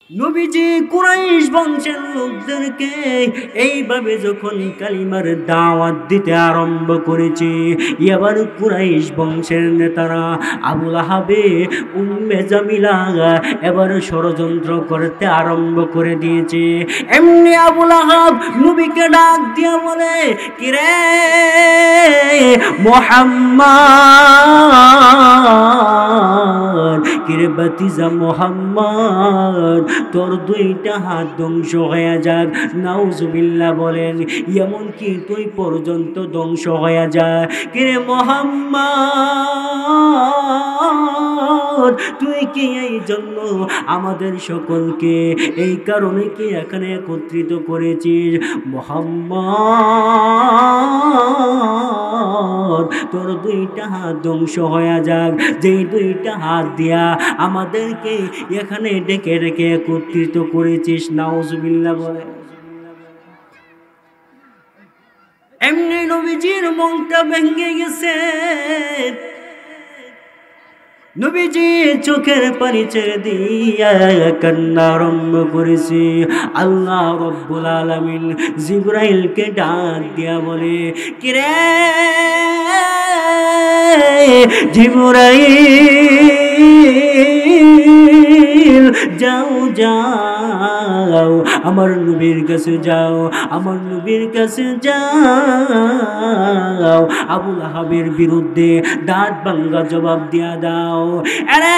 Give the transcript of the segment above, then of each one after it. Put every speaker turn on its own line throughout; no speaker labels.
নবীজি কুরাইশ বংশের লোকদেরকে এইভাবে যখন কালিমার দাওয়াত দিতে আরম্ভ করেছে, এবার কুরাইশ বংশের নেতারা আবুল আহাবে উম্মে জামিলা এবার ষড়যন্ত্র করতে আরম্ভ করে দিয়েছে। এমনি আবুল আহাব নবীকে ডাক দিয়া বলে, কিরে মুহাম্মদ, কিরে বাতিজা মুহাম্মদ, তোর দুইটা হাত ধ্বংস হয়ে যাক। নাউজুবিল্লাহ বলেন, এমনকি তুই পর্যন্ত ধ্বংস হয়ে যায়। কিরে মুহাম্মদ, তুই কি এই জন্য আমাদের সকলকে এই কারণে কি এখানে একত্রিত করেছিস? মুহাম্মদ, তোর দুইটা হাত ধ্বংস হয়ে যাক, যেই দুইটা হাত দিয়া আমাদেরকে এখানে ডেকে ডেকে একত্রিত করেছিস। নাউজুবিল্লাহ বলে। এমনি নবীজির মনটা ভেঙে গেছে। নবীজি চোখের পানি ছেড়ে দিয়া কান্না আরম্ভ করেছে। আল্লাহ রব্বুল আলামিন জিবরাইলকে ডাক দিয়া বলে, কিরে জিবরাইল, যাও যাও আমার নবীর কাছে যাও, আমার নবীর কাছে যাও, আবুল আহাবের বিরুদ্ধে দাঁত ভাঙ্গা জবাব দিয়া দাও। আরে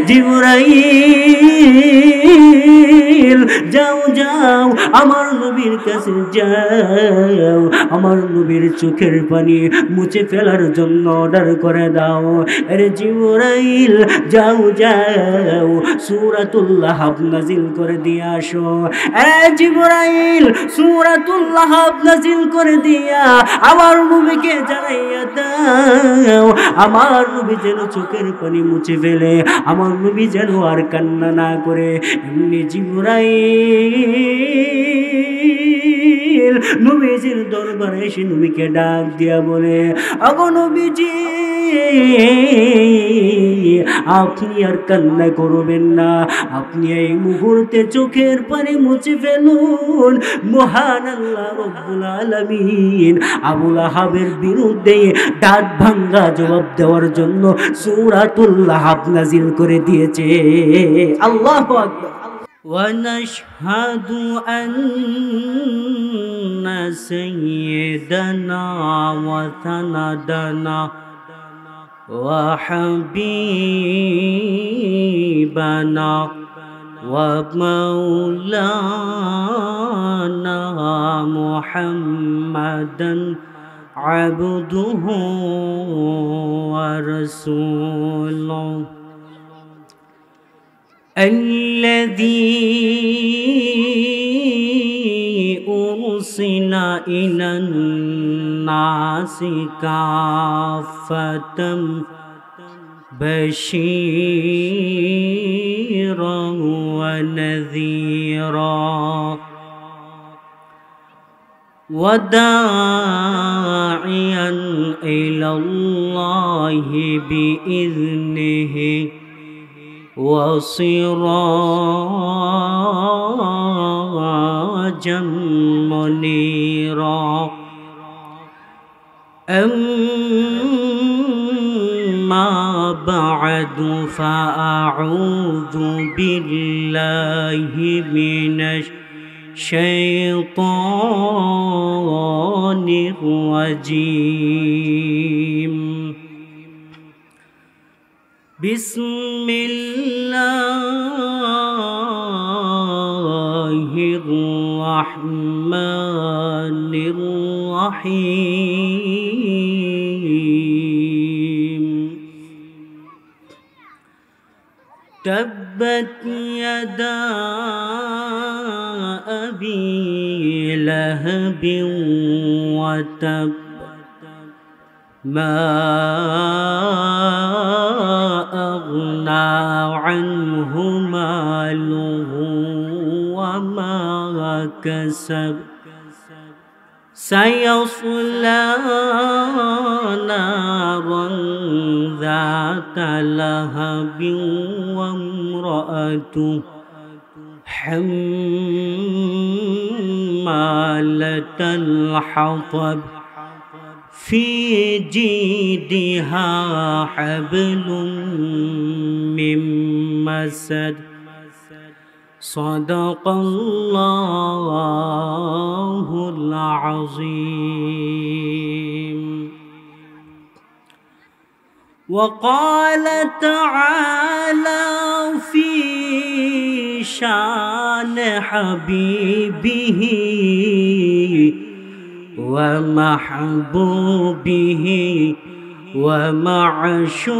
জিবরাইল, যাও যাও আমার নবীর কাছে যাও, আমার নবীর চোখের পানি মুছে ফেলার জন্য অর্ডার করে দাও। আরে জিবরাইল, যাও যাও সূরাতুল লাহাব নাজিল করে দিয়ে আসো। আরে জিবরাইল, সূরাতুল লাহাব নাজিল করে দিয়া আমার নবীকে জানাইয়া দাও, আমার নবী যেন চোখের পানি মুছে ফেলে, আমার নবী যেন আর কান্না না করে। এমনি জিবরাইল নবীজির দরবারে এসে নবীকে ডাক দিয়া বলে, আগো নবীজি, আপনি আর কান্না করবেন না, আপনি এই মুহূর্তে চোখের পানি মুছে ফেলুন। মহান আল্লাহ রব্বুল আলামিন আবুল আহাবের বিরুদ্ধে দাঁত ভাঙ্গা জবাব দেওয়ার জন্য সূরাতুল লাহাব নাজিল করে দিয়েছে। আল্লাহু আকবার। ونشهد أن سيدنا وسندنا وحبيبنا ومولانا محمدا عبده ورسوله الذي أرسل إلى الناس كافة بشيرا ونذيرا وداعيا إلى الله بإذنه وسراجا منيرا أما بعد فأعوذ بالله من الشيطان الرجيم. بسم الله الرحمن الرحيم. تبت يدا أبي لهب وتب ما أغنى عنه ماله وما كسب سيصلى نارا ذات لهب وامرأته حمالة الحطب في جيدها حبل من مسد صدق الله العظيم. وقال تعالى في شان حبيبه ومحبوبه ومعشوقه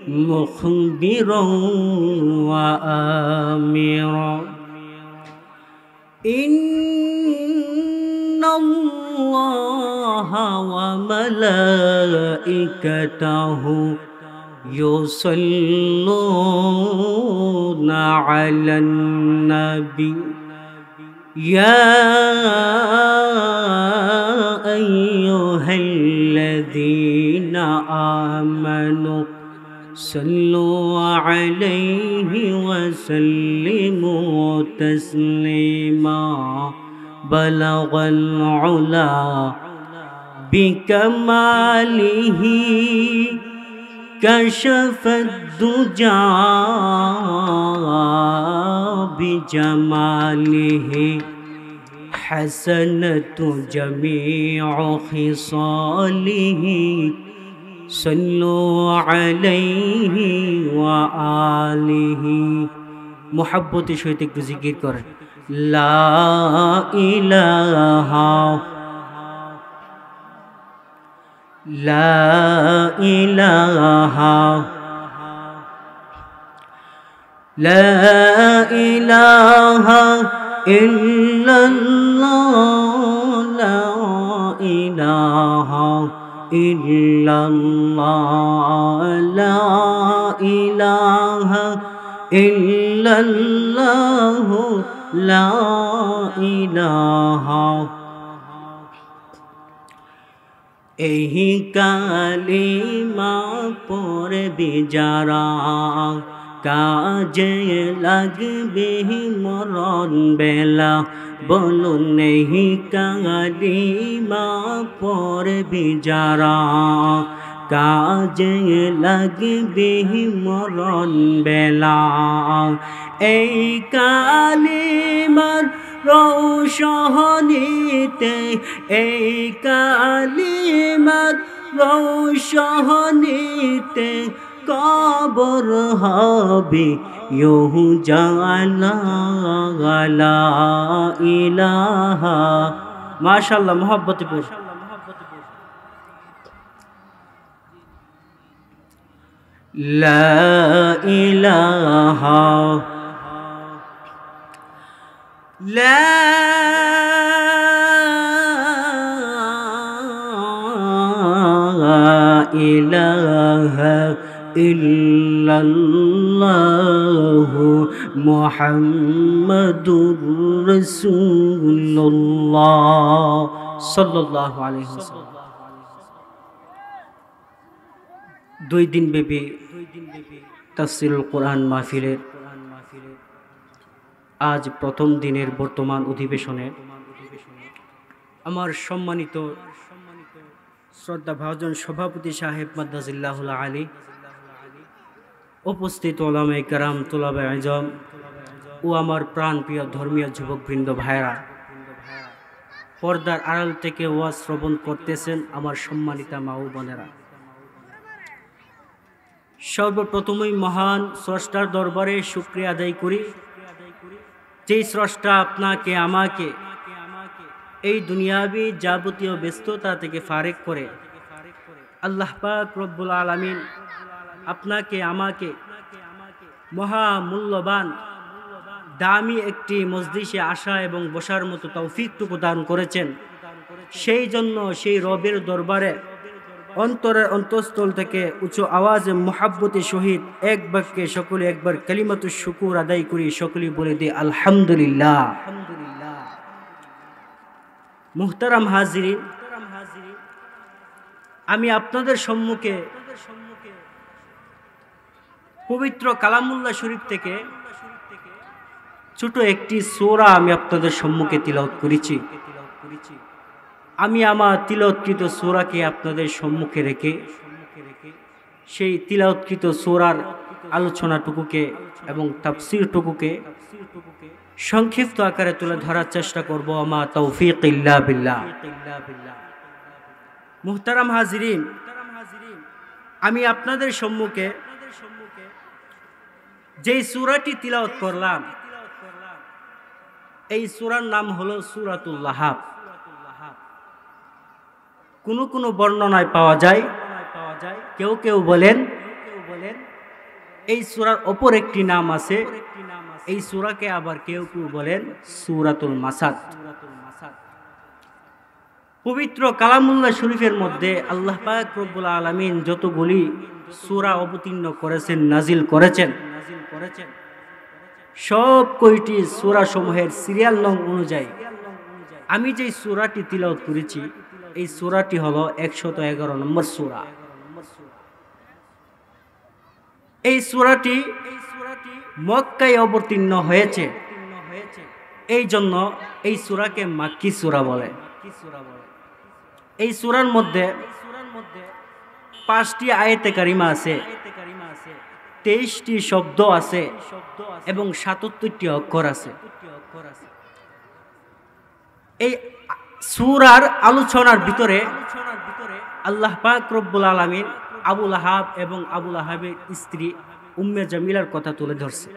مخبرا وآمرا إن الله وملائكته يصلون على النبي يا أيها الذين آمنوا صلوا عليه وسلموا تسليما بلغ العلا بكماله كشف الدجى بجماله حسنت جميع خصاله صلوا عليه وآله محبت সহিত একটু জিকির করেন লা ইলাহা লা ইলাহা লা ইলাহা ইল্লাল্লাহ লা ইলাহা ইল্লাল্লাহ লা ইলাহা ইল্লাল্লাহ লা ইলাহা এই কালিমা পড়বে যারা কাজে লাগবে মরণ বেলা বলুন এই কালিমা পড়বে যারা কাজে লাগবে মরণ বেলা এই কালিমার রৌশনীতে এই কালিমার রৌশনীতে কবর হবে ইহু জালা লা ইলাহা মাশাআল্লাহ মোহব্বতে পড়ে লা ইলাহা لا إله إلا الله محمد رسول الله صلى الله عليه وسلم দুই দিন ব্যাপী তাফসীরুল কোরআন মাহফিলের আজ প্রথম দিনের বর্তমান অধিবেশনে আমার সম্মানিত শ্রদ্ধাভাজন সভাপতি সাহেব মাদ্দাজিল্লাহুল আলী, উপস্থিত ওলামায়ে কেরাম, তুলাবায়ে ইলম ও আমার প্রাণপ্রিয় ধর্মীয় যুবকবৃন্দ ভাইরা, পর্দার আড়াল থেকে ওয়াজ শ্রবণ করতেছেন আমার সম্মানিতা মা ও বোনেরা, সর্বপ্রথমেই মহান স্রষ্টার দরবারে শুকরিয়া আদায় করি, যেই স্রষ্টা আপনাকে আমাকে এই দুনিয়াবি যাবতীয় ব্যস্ততা থেকে ফারেক করে আল্লাহ পাক রব্বুল আলামিন আপনাকে আমাকে মহামূল্যবান দামি একটি মজলিসে আসা এবং বসার মতো তৌফিকটুকু দান করেছেন। সেই জন্য সেই রবের দরবারে অন্তরের অন্তঃস্থল থেকে উচ্চ আওয়াজে মুহাব্বতের সহিত এক বাক্যে সকলে একবার কালিমাতুশ শুকুর আদায় করি, সকলেই বলে দিই আলহামদুলিল্লাহ। মুহতারাম হাজিরিন, আমি আপনাদের সম্মুখে পবিত্র কালামুল্লাহ শরীফ থেকে ছোট একটি সূরা আমি আপনাদের সম্মুখে তিলাওয়াত করেছি। আমি আমার তিলাওয়াতকৃত সূরাকে আপনাদের সম্মুখে রেখে সেই তিলাওয়াতকৃত সূরার আলোচনাটুকুকে এবং তাফসীরটুকুকে সংক্ষিপ্ত আকারে তুলে ধরার চেষ্টা করব। আমা তৌফিক ইল্লা বিল্লাহ। মুহতারাম হাজিরিন, আমি আপনাদের সম্মুখে যেই সূরাটি তিলাওয়াত করলাম এই সূরার নাম হলো সূরাতুল লাহাব। কোন বর্ণনায় পাওয়া যায়, কেউ কেউ বলেন এই সূরার অপর একটি নাম আছে, এই সূরাকে আবার কেউ কেউ বলেন সূরাতুল মাসাদ। পবিত্র কালামুল্লাহ শরীফের মধ্যে আল্লাহ পাক রব্বুল আলামিন যতগুলি সূরা অবতীর্ণ করেছেন, নাজিল করেছেন, সব কয়টি সূরা সমূহের সিরিয়াল নং অনুযায়ী আমি যেই সূরাটি তিলাওয়াত করেছি এই সূরাটি হলো 111 নম্বর সূরা। এই সূরাটি মক্কায় অবতীর্ণ হয়েছে, এই জন্য এই সূরাকে মাক্কি সূরা বলে। এই সূরার মধ্যে 5টি আয়াতে কারিমা আছে, 23টি শব্দ আছে এবং 77টি অক্ষর আছে। এই সূরার আলোচনার ভিতরে আল্লাহ পাক রব্বুল আলামিন আবু লাহাব এবং আবু লাহাবের স্ত্রী উম্মে জামিলার কথা তুলে ধরছে।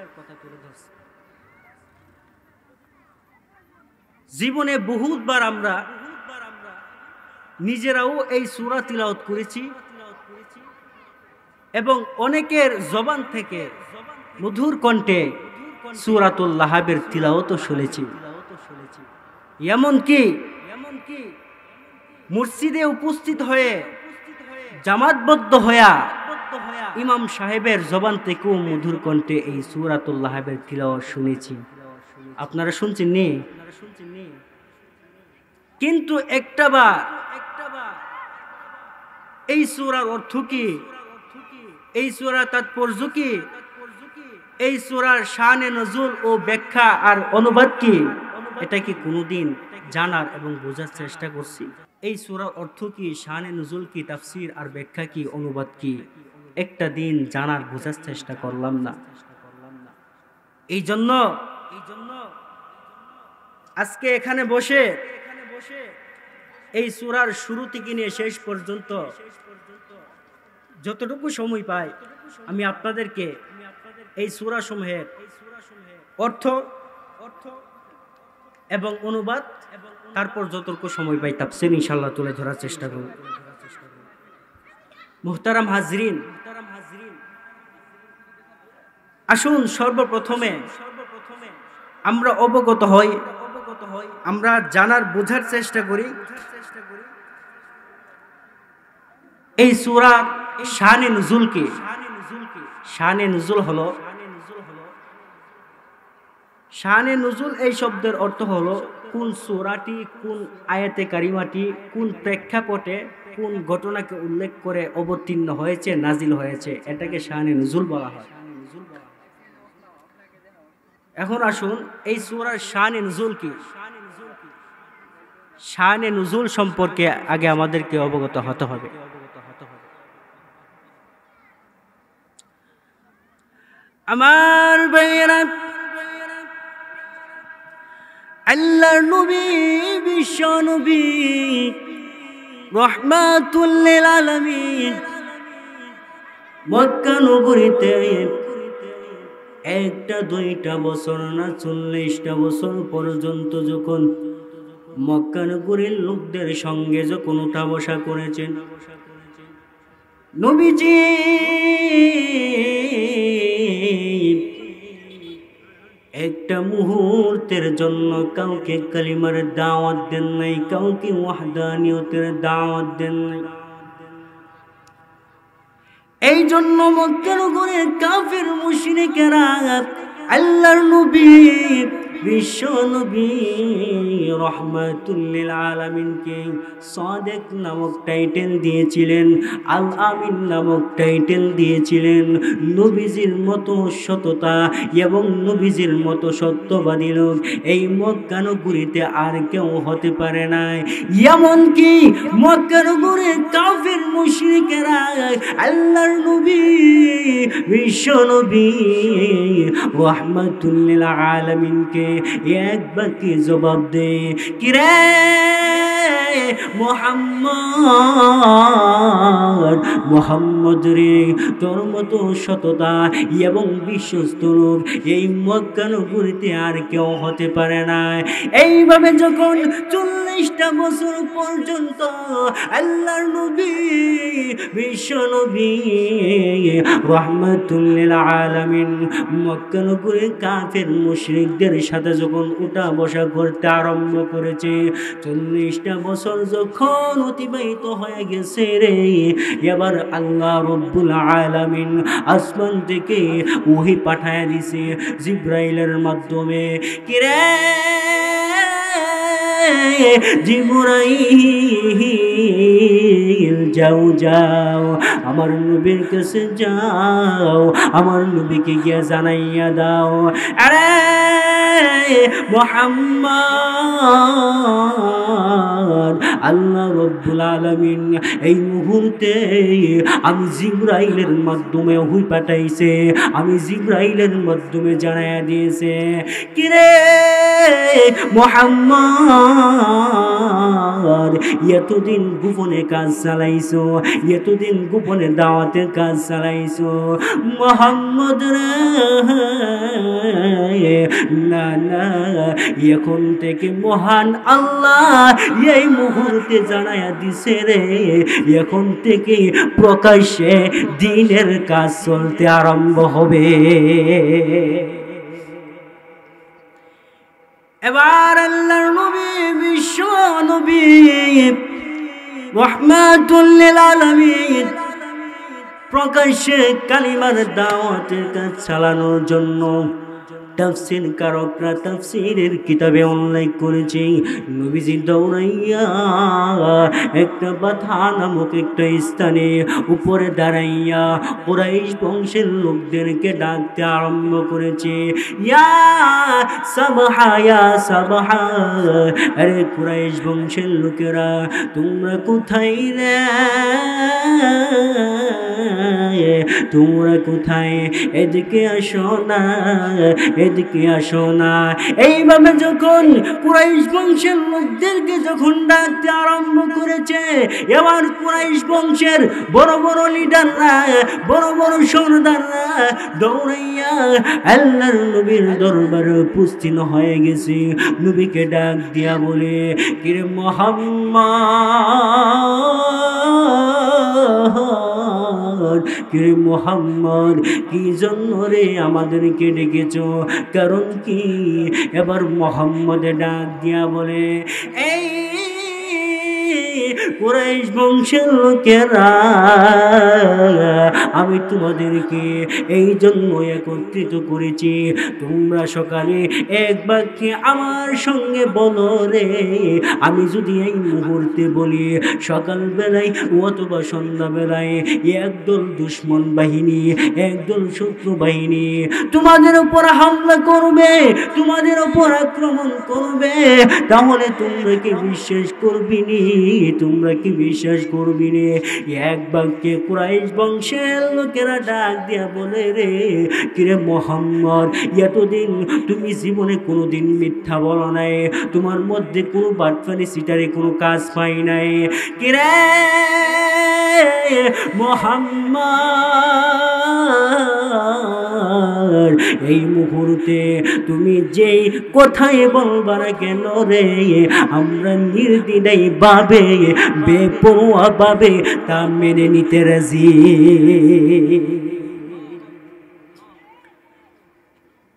জীবনে বহুতবার আমরা নিজেরাও এই সূরা তিলাওয়াত করেছি এবং অনেকের জবান থেকে মধুর কণ্ঠে সূরাতুল লাহাবের তিলাওয়াতও শুনেছি। এমনকি মসজিদে উপস্থিত হয়ে জামাতবদ্ধ হয়ে ইমাম সাহেবের জবান থেকেও মধুর কণ্ঠে এই সূরাতুল লাহাবের তিলাওয়াত শুনেছি। আপনারা শুনছেন নি? কিন্তু একটাবার এই সূরার অর্থ কি, এই সূরার তাৎপর্য কি, এই সূরার শানে নজুল ও ব্যাখ্যা আর অনুবাদ কি, এটা কি কোনোদিন জানার এবং বোঝার চেষ্টা করছি? এই সূরার অর্থ কি, শানে নজুল কি, তাফসীর আর ব্যাখ্যা কি, অনুবাদ কি, একটা দিন জানার বোঝার চেষ্টা করলাম না। এই জন্য আজকে এখানে বসে এই সূরার শুরু থেকে নিয়ে শেষ পর্যন্ত যতটুকু সময় পাই আমি আপনাদেরকে এই সূরা সমূহের অর্থ এবং অনুবাদ, তারপর যতটুকু সময় পাই তাফসীর ইনশাআল্লাহ তুলে ধরার চেষ্টা করব। মুহতারাম হাজরিন, আসুন সর্বপ্রথমে আমরা অবগত হই, আমরা জানার বোঝার চেষ্টা করি এই সূরার শানে নুজুল কি। শানে নুজুল হলো, শানে নুজুল এই শব্দের অর্থ হলো কোন সূরাটি, কোন আয়াতে কারিমাটি কোন প্রেক্ষাপটে কোন ঘটনাকে উল্লেখ করে অবতীর্ণ হয়েছে, নাজিল হয়েছে, এটাকে শানে নুজুল বলা হয়। এখন আসুন এই সূরার শানে নুজুল কি, শানে নুজুল সম্পর্কে আগে আমাদেরকে অবগত হতে হবে। আমার ভাইয়েরা, আল্লাহর নবী বিশ্ব নবী রাহমাতুল লিল আলামিন মক্কা নগরীতে 1-2 বছর না 40টা বছর পর্যন্ত যখন মক্কা নগরীর লোকদের সঙ্গে যখন উঠা বসা করেছেন, নবীজি একটা মুহূর্তের জন্য কাউকে কালিমার দাওয়াত দেন নাই, কাউকে ওয়াহদানিয়তের দাওয়াত দেন নাই। এই জন্য মক্কার নগরের কাফির মুশরিকেরা আল্লাহর নবী বিশ্ব নবী রহমাতুল লিল আলামিনকে সাদেক নামক টাইটেল দিয়েছিলেন, আল আমিন নামক টাইটেল দিয়েছিলেন। নবীজির মতো সততা এবং নবীজির মতো সত্যবাদী লোক এই মক্কা নগরীতে আর কেউ হতে পারে না। এমনকি মক্কা নগরীর কাফির মুশরিকেরা আল্লাহর নবী বিশ্ব নবী রাহমাতুল লিল আলামিনকে এক বাক্যে জবাব দেয়, কিরে মুহাম্মদ রে, তোর মতো সততা এবং বিশ্বস্ত লোক এই মক্কা নগরীতে আর কেউ হতে পারে না। এইভাবে যখন 40টা বছর পর্যন্ত আল্লাহর নবী বিশ্ব নবী রাহমাতুল লিল আলামিন মক্কা নগরীর কাফের মুশরিকদের সাথে যখন উঠা বসা করতে আরম্ভ করেছে, 40টা বছর যখন অতিবাহিত হয়ে গেছে রে, এবার আল্লাহ রব্বুল আলামিন আসমান থেকে ওহী পাঠায় দিছে জিবরাইলের মাধ্যমে। কিরে জিবরাইল, যাও যাও আমার নবীর কাছে যাও, আমার নবীকে গিয়ে জানাইয়া দাও, আরে মুহাম্মদ আল্লাহ রব্বুল আলামিন এই মুহূর্তে আমি জিবরাইলের মাধ্যমে ওহী পাঠাইছে, আমি জিবরাইলের মাধ্যমে জানাইয়া দিয়েছে। কিরে মুহাম্মদ, এতদিন গোপনে কাজ চালাইছো, এতদিন গোপনে দাওয়াতের কাজ চালাইছো মুহাম্মদ রে, না না, এখন থেকে মহান আল্লাহ এই মুহূর্তে জানাইয়া দিছে রে, এখন থেকে প্রকাশ্যে দ্বীনের কাজ চলতে আরম্ভ হবে। এবার আল্লাহর নবী বিশ্ব নবী রাহমাতুল লিল আলামিন প্রকাশ্যে কালিমার দাওয়াতের কাজ চালানোর জন্য তাফসীর কারকরা তাফসীরের কিতাবে উল্লেখ করেছে, নবীজি দৌড়াইয়া একটা বাথা নামক একটা স্থানে উপরে দাঁড়াইয়া কুরাইশ বংশের লোকদেরকে ডাকতে আরম্ভ করেছে, ইয়া সাবহা ইয়া সাবহা, আরে কুরাইশ বংশের লোকেরা তোমরা কোথায় রে, তোমরা কোথায়, এদিকে আসো না, এদিকে আসো না। এইভাবে যখন কুরাইশ বংশের লোকদেরকে যখন ডাকতে আরম্ভ করেছে, এবার কুরাইশ বংশের বড় বড় লিডাররা, বড় বড় সর্দাররা দৌড়াইয়া আল্লাহর নবীর দরবারে উপস্থিত হয়ে গেছে। নবীকে ডাক দিয়া বলে, কিরে মুহাম্মদ, কিরে মুহাম্মদ, কি জন্য রে আমাদেরকে ডেকেছো, কারণ কি? এবার মুহাম্মদ ডাক দিয়া বলে, এই কুরাইশ বংশের লোকেরা, আমি তোমাদেরকে এই জন্য একত্রিত করেছি, তোমরা সকালে এক বাক্যে আমার সঙ্গে বলো রে, আমি যদি এই মুহূর্তে বলি সকালবেলায় অথবা সন্ধ্যাবেলায় একদল দুশ্মন বাহিনী, একদল শত্রু বাহিনী তোমাদের উপর হামলা করবে, তোমাদের উপর আক্রমণ করবে, তাহলে তোমরা কি বিশ্বাস করবি নি? তোমরা কি বিশ্বাস করবি রে? এক বাক্যে কুরাইশ বংশের লোকেরা ডাক দিয়া বলে, রে কিরে মুহাম্মদ, এতদিন তুমি জীবনে কোনোদিন মিথ্যা বলো নাই, তোমার মধ্যে কোনো বাটফানি সিটারে কোনো কাজ পাই নাই, কিরে মুহাম্মদ, এই মুহূর্তে তুমি যেই কথাই বলবা না কেন রে, আমরা নির্দ্বিধায় ভাবে বেপরোয়া ভাবে তা মেনে নিতে রাজি।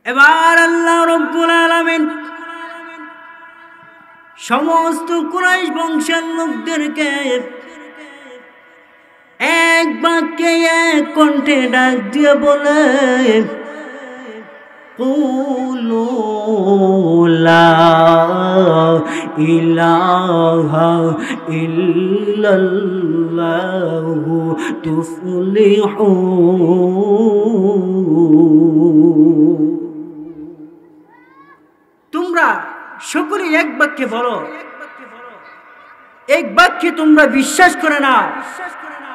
এবার আল্লাহ রব্বুল আলামিন সমস্ত কুরাইশ বংশের লোকদেরকে এক বাক্যে এক কণ্ঠে ডাক দিয়ে বলে, قولوا لا إله إلا الله تفلحون তোমরা সকলে এক বাক্যে বলো, এক বাক্যে তোমরা বিশ্বাস করে না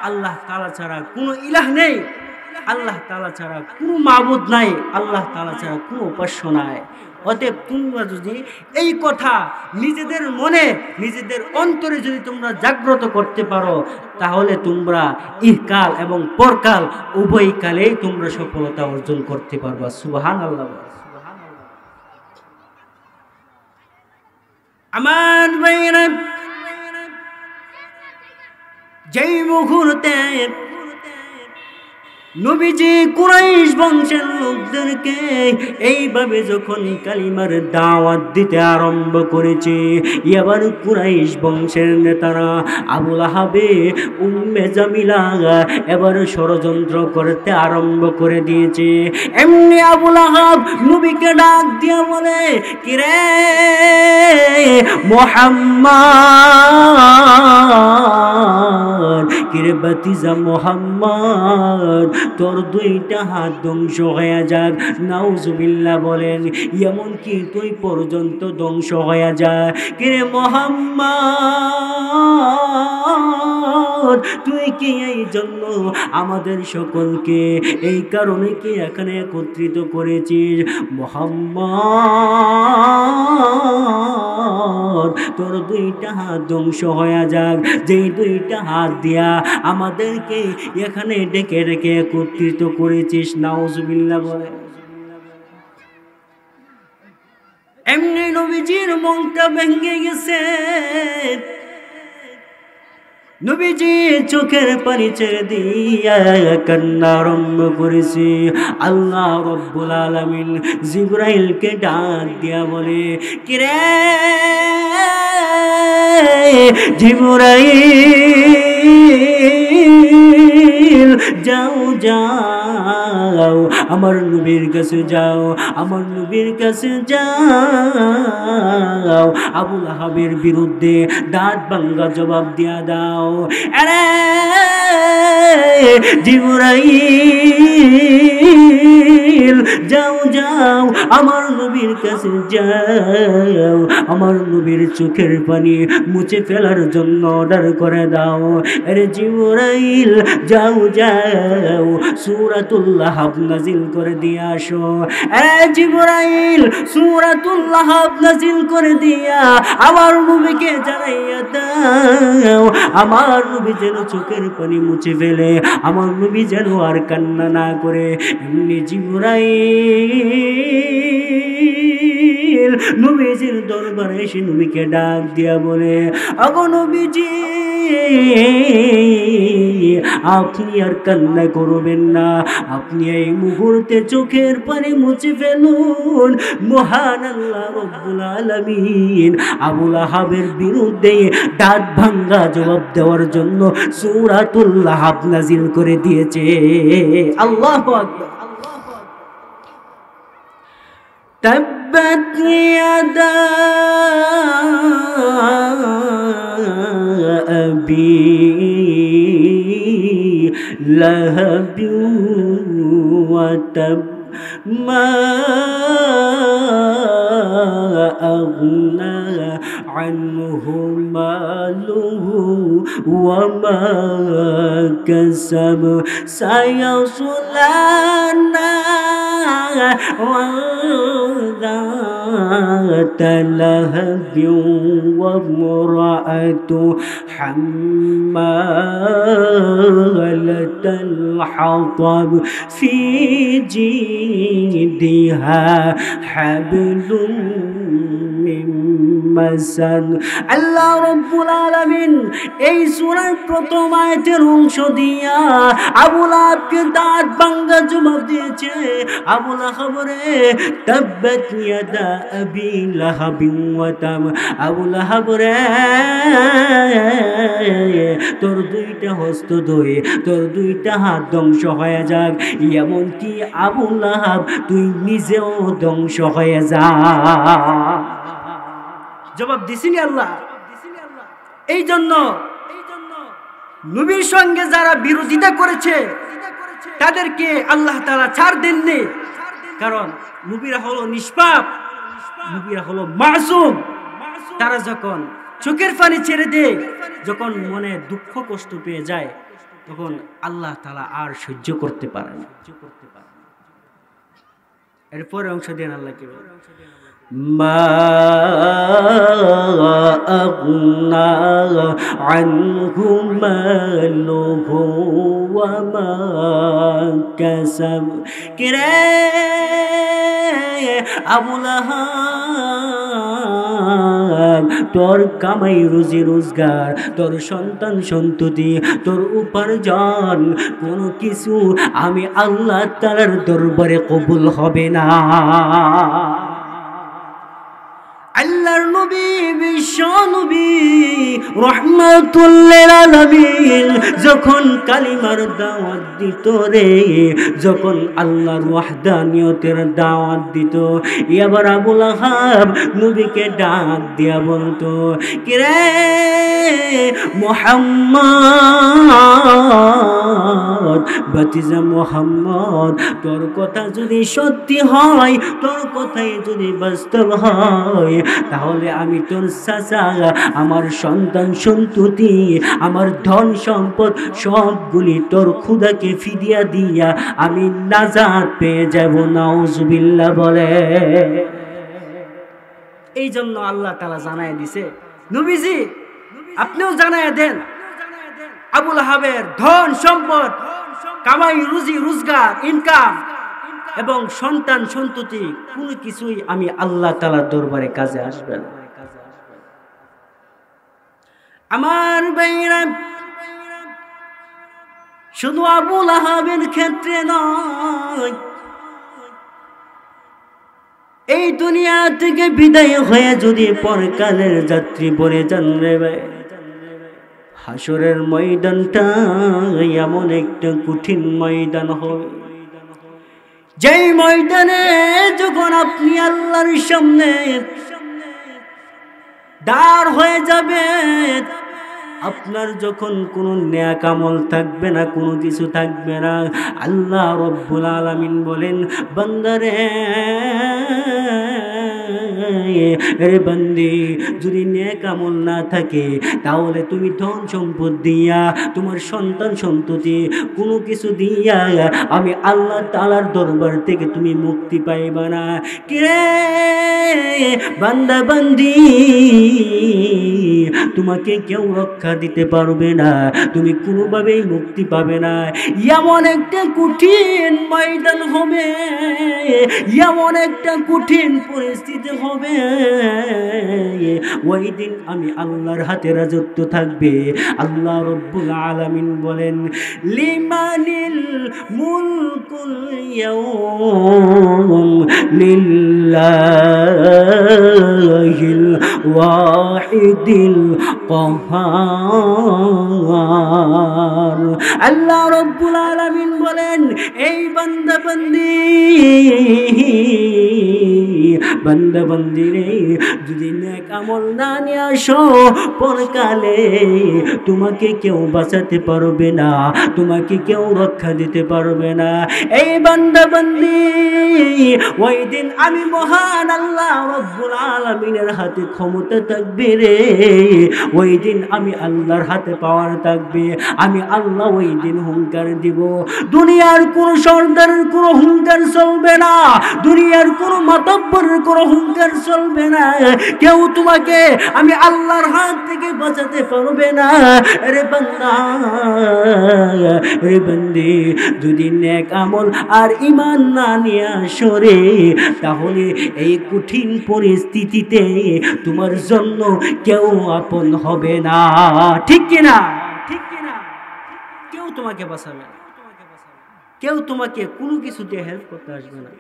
আল্লাহ তাআলা ছাড়া কোনো ইলাহ নেই, আল্লাহ তাআলা ছাড়া কোনো মাবুদ নাই, আল্লাহ তাআলা ছাড়া কোনো উপাস্য নাই। অতএব তোমরা যদি এই কথা নিজেদের মনে নিজেদের অন্তরে যদি তোমরা জাগ্রত করতে পারো, তাহলে তোমরা ইহকাল এবং পরকাল উভয় কালেই তোমরা সফলতা অর্জন করতে পারবা। সুবহানাল্লাহ। আমার ভাইরা, যেই মুহূর্তে নবীজি কুরাইশ বংশের লোকদেরকে এইভাবে যখন কালিমার দাওয়াত দিতে আরম্ভ করেছে, এবার কুরাইশ বংশের নেতারা আবু লাহাবে উম্মে জামিলা এবার ষড়যন্ত্র করতে আরম্ভ করে দিয়েছে। এমনি আবু লাহাব নবীকে ডাক দিয়া বলে, কিরে মুহাম্মদ, কিরে বাতিজা মুহাম্মদ, তোর দুইটা হাত ধ্বংস হয়ে যাক। নাউজুবিল্লাহ বলেন, এমন কি তুই পর্যন্ত ধ্বংস হয়ে যায়? কিরে মুহাম্মদ, তুই কি এই জন্য আমাদের সকলকে এই কারণে কি এখানে একত্রিত করেছিস? মুহাম্মদ, তোর দুইটা হাত ধ্বংস হয়ে যাক, যেই দুইটা হাত দিয়া আমাদেরকে এখানে ডেকে ডেকে একত্রিত করেছিস। নাউজুবিল্লাহ বলে। এমনি নবীজির মনটা ভেঙে গেছে, নবীজি চোখের পানি ছেড়ে দিয়া কান্না আরম্ভ করেছে। আল্লাহ রব্বুল আলামিন জিবরাইলকে ডাক দিয়া বলে, কিরে জিবরাইল, যাও যাও আমার নবীর কাছে যাও, আমার নবীর কাছে যাও, আবু লাহাবের বিরুদ্ধে দাঁত ভাঙ্গা জবাব দিয়া দাও। আরে জিবরাইল, যাও যাও আমার নবীর কাছে যাও, আমার নবীর চোখের পানি মুছে ফেলার জন্য অর্ডার করে দাও। আরে জিবরাইল, যাও যাও সূরাতুল লাহাব নাজিল করে দিয়ে আসো। আরে জিবরাইল, সূরাতুল লাহাব নাজিল করে দিয়া আমার নবীকে জানাইয়া দাও, আমার নবী যেন চোখের পানি মুছে ফেলে, আমার নবী যেন আর কান্না না করে। এমনি জিবরাইল নবীজির দরবারে এসে নবীকে ডাক দিয়া বলে, আগো নবীজি, আপনি আর কান্না করবেন না, আপনি এই মুহূর্তে চোখের পানি মুছে ফেলুন। মহান আল্লাহ রব্বুল আলামিন আবু লাহাবের বিরুদ্ধে দাঁত ভাঙ্গা জবাব দেওয়ার জন্য সূরাতুল লাহাব নাজিল করে দিয়েছে। আল্লাহু আকবার। তাব্বাত ইয়াদা আবি লাহাব ওয়া তাব মা আগনা আনহু মালুহু ওয়া মা কাসাব সায়াসলা ذات لهب وامرأته حمالة الحطب في جيدها حبل من مسد। আল্লাহ রব্বুল আলামিন এই সূরার প্রথম আয়াতের অংশ দিয়া আবু লাহাবকে দাঁত ভাঙ্গা জবাব দিয়েছে। আবু লাহাব রে, তাব্বাত ইয়াদা আবি লাহাবিন ওয়া তাব। আবু লাহাব রে, তোর দুইটা হস্ত ধুয়ে তোর দুইটা হাত ধ্বংস হয়ে যাক, এমনকি আবু লাহাব তুই নিজেও ধ্বংস হয়ে যা। জবাব দিছিনি আল্লাহ। এই জন্য নবীর সঙ্গে যারা বিরোধিতা করেছে তাদেরকে আল্লাহ তাআলা ছাড় দেননি, কারণ নবীরা হলো নিষ্পাপ, নবীরা হলো মাসুম। তারা যখন চোখের পানি ছেড়ে দেয়, যখন মনে দুঃখ কষ্ট পেয়ে যায়, তখন আল্লাহ তাআলা আর সহ্য করতে পারে না। এরপরে অংশ দেন আল্লাহকে, মা আগনা আনহু মালুহু ওয়া মা কাসাব। কিরে আবু লাহাব, তোর কামাই রুজি রোজগার, তোর সন্তান সন্ততি, তোর উপার্জন কোনো কিছু আমি আল্লাহ তাআলার দরবারে কবুল হবে না। আল্লাহর নবী বিশ্ব নবী রাহমাতুল লিল আলামিন যখন কালিমার দাওয়াত দিত রে, যখন আল্লাহর ওয়াহদানিয়তের দাওয়াত দিত, এবার আবু লাহাব নবীকে ডাক দিয়া বলতো, কিরে মুহাম্মদ, বাতিজা মুহাম্মদ, তোর কথা যদি সত্যি হয়, তোর কথাই যদি বাস্তব হয়, তাহলে আমি তোর চাচা, আমার সন্তান সন্ততি, আমার ধন সম্পদ সবগুলি তোর খুদাকে ফিদিয়া দিয়া আমি নাজাত পেয়ে যাব। নাউজুবিল্লাহ বলে। এই জন্য আল্লাহ তাআলা জানায় দিছে, নবীজি আপনিও জানায় দেন, আবু লাহাবের ধন সম্পদ, কামাই রুজি রোজগার, ইনকাম এবং সন্তান সন্ততি কোনো কিছুই আমি আল্লাহ তাআলার দরবারে কাজে আসবে না। আমার ভাইরা, শুধু আবু লাহাবের ক্ষেত্রে নয়, এই দুনিয়া থেকে বিদায় হয়ে যদি পরকালের যাত্রী বনে যান রে ভাই, হাসরের ময়দানটা এমন একটা কঠিন ময়দান হবে, যেই ময়দানে যখন আপনি আল্লাহর সামনে দাঁড় হয়ে যাবে, আপনার যখন কোনো নেক আমল থাকবে না, কোনো কিছু থাকবে না, আল্লাহ রব্বুল আলামিন বলেন, বান্দারে রে বান্দি, যদি নেক আমল না থাকে তাহলে তুমি ধন সম্পদ দিয়া, তোমার সন্তান সন্ততি কোনো কিছু দিয়া আমি আল্লাহ তাআলার দরবার থেকে তুমি মুক্তি পাইবা না। কিরে বান্দা বান্দি, তোমাকে কেউ রক্ষা দিতে পারবে না, তুমি কোনোভাবেই মুক্তি পাবে না। এমন একটা কঠিন ময়দান হবে, এমন একটা কঠিন পরিস্থিতি হবে, ওই দিন আমি আল্লাহর হাতে রাজত্ব থাকবে। আল্লাহ রব্বুল আলামিন বলেন, লিমানিল মুলকুল ইয়াউম লিল্লাহিল ওয়াহিদিল কাহ্হার। আল্লাহ রব্বুল আলামিন বলেন, এই বান্দা বান্দি রে, যদি নেক আমল না নিয়ে আসো, পরকালে তোমাকে কেউ বাঁচাতে পারবে না, তোমাকে কেউ রক্ষা দিতে পারবে না। এই বান্দা বান্দি, ওই দিন আমি মহান আল্লাহ রব্বুল আলামিনের হাতে ক্ষমতা থাকবে রে, ওই দিন আমি আল্লাহর হাতে পাওয়ার থাকবে। আমি আল্লাহ ওই দিন হুঙ্কার দিব, দুনিয়ার কোন সর্দারের কোনো হুঙ্কার চলবে না, দুনিয়ার কোন মাতব্বরের কোনো হুঙ্কার চলবে না, কেউ তোমাকে আমি আল্লাহর হাত থেকে বাঁচাতে পারবে না। রে বান্দা, রে বান্দি, যদি নেক আমল আর ঈমান না নিয়ে আসো রে, তাহলে এই কঠিন পরিস্থিতিতে তোমার জন্য কেউ আপন হবে না। ঠিক কিনা? ঠিক কিনা? কেউ তোমাকে বাঁচাবে না, কেউ তোমাকে কোনো কিছুতে হেল্প করতে আসবে না।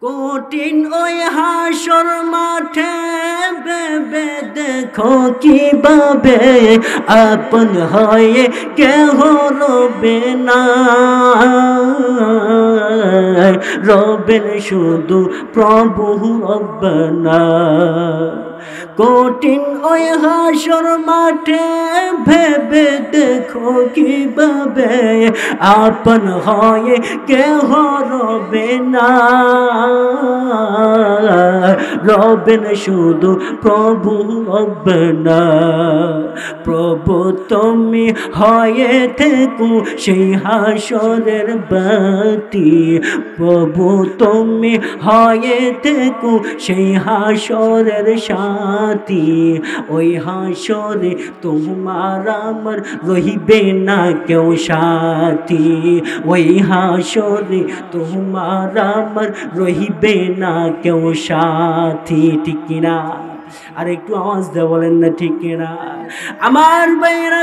কঠিন ওই হাসর মাঠে ভেবে দেখো কিভাবে আপন হয়ে কেহ রবে না, রবেন শুধু প্রভু রব্বানা। কঠিন ওই হাসর মাঠে ভেবে দেখো কিভাবে আপন হয়ে কেহ রবে না, রবেন শুধু প্রভু রব্বানা। প্রভু তুমি হয়ে থেকো সেই হাসরের বাতি, প্রভু তুমি হয়ে থেকো সেই হাসরের সাথী। ওই হাসরে তোমার আমার রহিবে না কেউ সাথী, ওই হাসরে তোমার আমার রহিবে না কেউ সাথী। ঠিক কিনা? আর একটু আওয়াজ দিয়ে বলেন না ঠিক কিনা? আমার ভাইরা,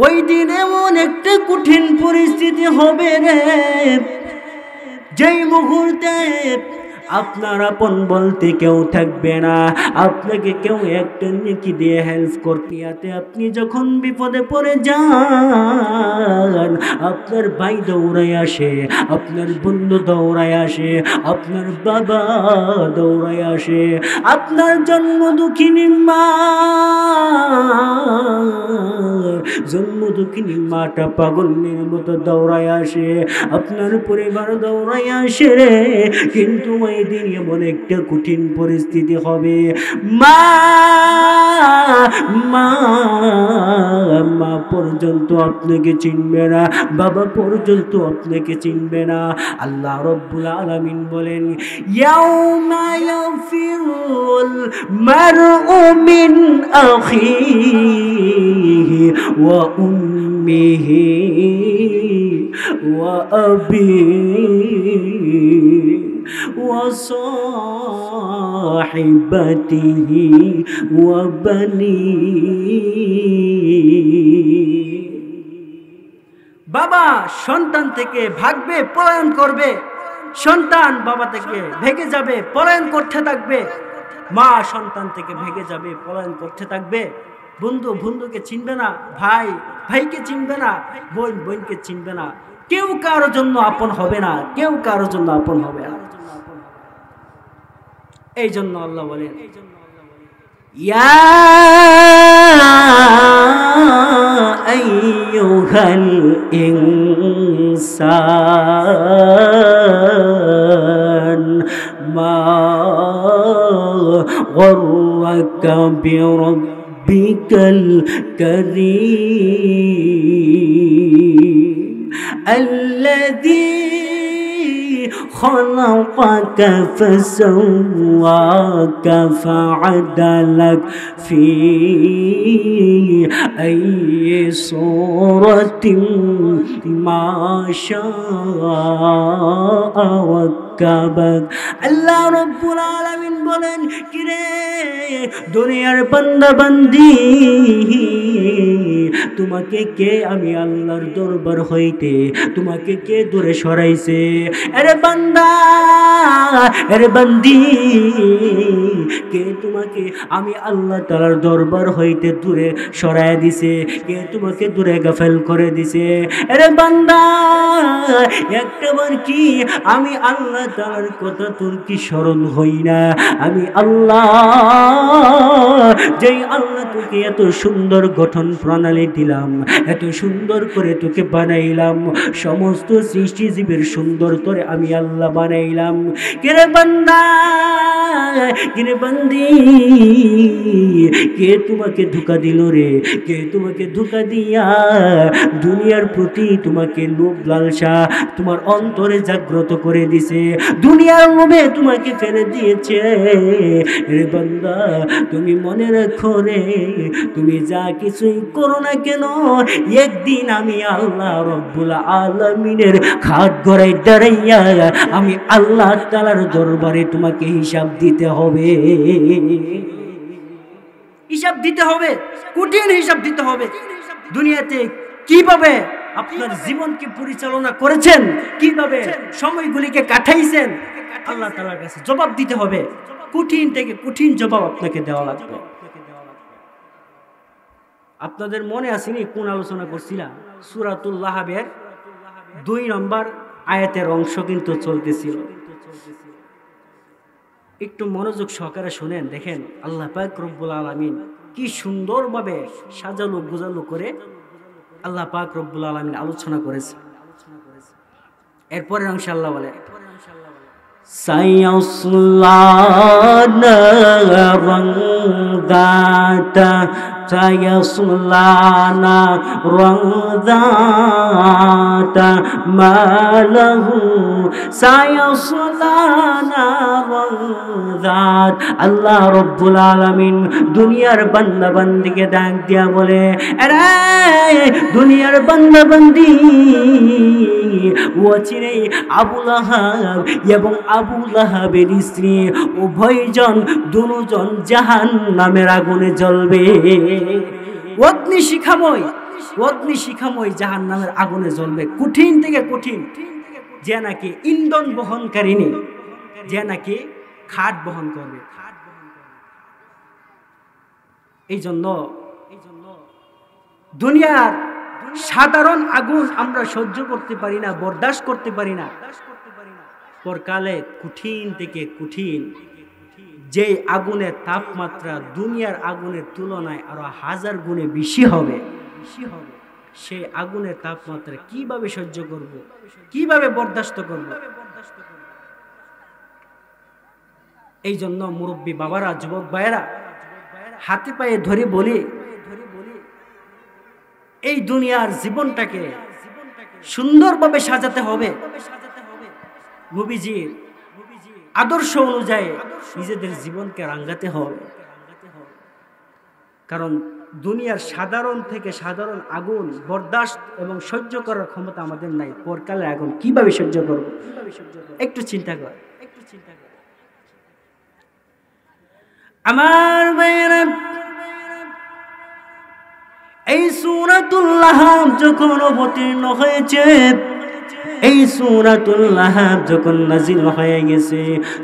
ওই দিন এমন একটা কঠিন পরিস্থিতি হবে রে, যেই মুহূর্তে আপনার আপন বলতে কেউ থাকবে না, আপনাকে কেউ একটা নেকি দিয়ে হেল্প করতে, আপনি যখন বিপদে পড়ে যান, আপনার ভাই দৌড়ায় আসে, আপনার বন্ধু দৌড়ায় আসে, আপনার বাবা দৌড়ায় আসে, আপনার জন্ম দুঃখিনী মা, জন্ম দুঃখিনী মাটা পাগলের মতো দৌড়ায় আসে, আপনার পরিবার দৌড়ায় আসে রে। কিন্তু ওই দিন এমন একটা কঠিন পরিস্থিতি হবে, মা মা মা পর্যন্ত আপনাকে চিনবে না, বাবা পর্যন্ত আপনাকে চিনবে না। আল্লাহ রব্বুল আলামিন বলেন, ইয়াউমা ইয়াফিরুল মারউ মিন আখিহি ওয়া উম্মিহি ওয়া আবিহি ওয়া সাহিবাতিহি ওয়া বানিহি। বাবা সন্তান থেকে ভাগবে, পলায়ন করবে, সন্তান বাবা থেকে ভেগে যাবে, পলায়ন করতে থাকবে, মা সন্তান থেকে ভেগে যাবে, পলায়ন করতে থাকবে, বন্ধু বন্ধুকে চিনবে না, ভাই ভাইকে চিনবে না, বোন বোনকে চিনবে না, কেউ কারোর জন্য আপন হবে না, কেউ কারোর জন্য আপন হবে না। এই জন্য আল্লাহ বলেন, ইয়া আইয়ুহাল ইনসান মা গররাকা বিরাব্বিকাল কারীম আল্লাযী خلقك فسواك فعدلك في أي صورة ما شاء ركبك। আল্লাহ রব্বুল আলামিন বলেন, কিরে দুনিয়ার বান্দা বান্দি, তোমাকে কে আমি আল্লাহর দরবার হইতে তোমাকে কে দূরে সরাইছে? আরে বান্দা, আরে বান্দি, কে তোমাকে আমি আল্লাহ তাআলার দরবার হইতে দূরে সরায় দিছে? কে তোমাকে দূরে গাফেল করে দিছে? আরে বান্দা, একটাবার কি আমি আল্লাহ তাআলার কথা তোর কি স্মরণ হই না? আমি আল্লাহ, যেই আল্লাহ তোকে এত সুন্দর গঠন প্রণালী দিলাম, এত সুন্দর করে তোকে বানাইলাম, সমস্ত সৃষ্টিজীবের সুন্দর করে আমি আল্লাহ বানাইলাম। কেরে বান্দা, কেরে বান্দি, কে তোমাকে ধোঁকা দিল রে? কে তোমাকে ধোঁকা দিয়া দুনিয়ার প্রতি তোমাকে লোভ লালসা তোমার অন্তরে জাগ্রত করে দিছে, দুনিয়ার লোভে তোমাকে ফেলে দিয়েছে? রে বান্দা, তুমি মনে রাখো রে, তুমি যা কিছুই করো না কেন, একদিন আমি আল্লাহ রব্বুল আলামিনের খাট গড়াই দাঁড়াইয়া আমি আল্লাহ তাআলার দরবারে তোমাকে হিসাব দিতে হবে, হিসাব দিতে হবে, কঠিন হিসাব দিতে হবে। দুনিয়াতে কিভাবে আপনার জীবনকে পরিচালনা করেছেন, কিভাবে সময়গুলিকে কাটাইছেন, আল্লাহ তাআলার কাছে জবাব দিতে হবে, কঠিন থেকে কঠিন জবাব আপনাকে দেওয়া লাগবে। আপনাদের মনে আসেনি কোন আলোচনা করছিলাম? সূরাতুল লাহাবের 2 নম্বর আয়াতের অংশ কিন্তু চলতেছিল। একটু মনোযোগ সহকারে শুনেন, দেখেন আল্লাহ পাক রব্বুল আলামিন কি সুন্দরভাবে সাজালো গোজালো করে আল্লাহ পাক রব্বুল আলামিন আলোচনা করেছে। এরপরের অংশে আল্লাহ বলে, সায়াসলা নারান যাতা সায়াসলা নারান যাতা মালাহু সায়াসলা নারান যাত। আল্লাহ রব্বুল আলামিন দুনিয়ার বান্দা বান্দিকে ডাক দিয়া বলে, আরে দুনিয়ার বান্দা বান্দি, ও চিনে আবু লাহাব এবং আবু লাহাবের স্ত্রী উভয়জন দুজন জাহান্নামের আগুনে জ্বলবে। অগ্নি শিখাময় জাহান্নামের আগুনে জ্বলবে, কঠিন থেকে কঠিন, যে নাকি ইন্ধন বহনকারিনী, যে নাকি খাট বহন করবে। এই জন্য দুনিয়ার সাধারণ আগুন আমরা সহ্য করতে পারি না, বরদাস্ত করতে পারি না। পরকালে কঠিন থেকে কঠিন যে আগুনের তাপমাত্রা দুনিয়ার আগুনের তুলনায় আরো 1000 গুণে বেশি হবে, সেই আগুনের তাপমাত্রা কিভাবে সহ্য করব, কিভাবে বরদাস্ত করব? এই জন্য মুরব্বী বাবারা, যুবক ভাইয়েরা, হাতে পায়ে ধরে বলি, এই দুনিয়ার জীবনটাকে সুন্দরভাবে সাজাতে হবে, নবীজির আদর্শ অনুযায়ী নিজেদের জীবনকে রাঙাতে হবে। কারণ দুনিয়ার সাধারণ থেকে সাধারণ আগুন বরদাস্ত এবং সহ্য করার ক্ষমতা আমাদের নাই। পরকালের আগুন কিভাবে সহ্য করব? একটু চিন্তা কর। আমার ভাইয়েরা, এই সূরাতুল লাহাব যখন অবতীর্ণ হয়েছে, এই সূরাতুল লাহাব যখন নাজিল হয়ে গেছে,